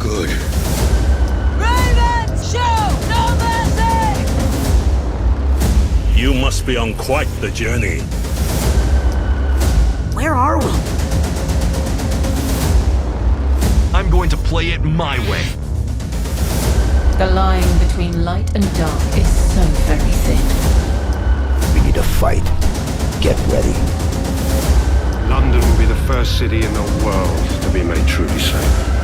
good. Ravens, shoot! No mercy! You must be on quite the journey. Where are we? I'm going to play it my way. The line between light and dark is so very thin. We need a fight. Get ready. London will be the first city in the world to be made truly safe.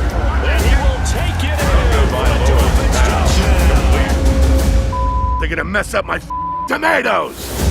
They're gonna mess up my tomatoes!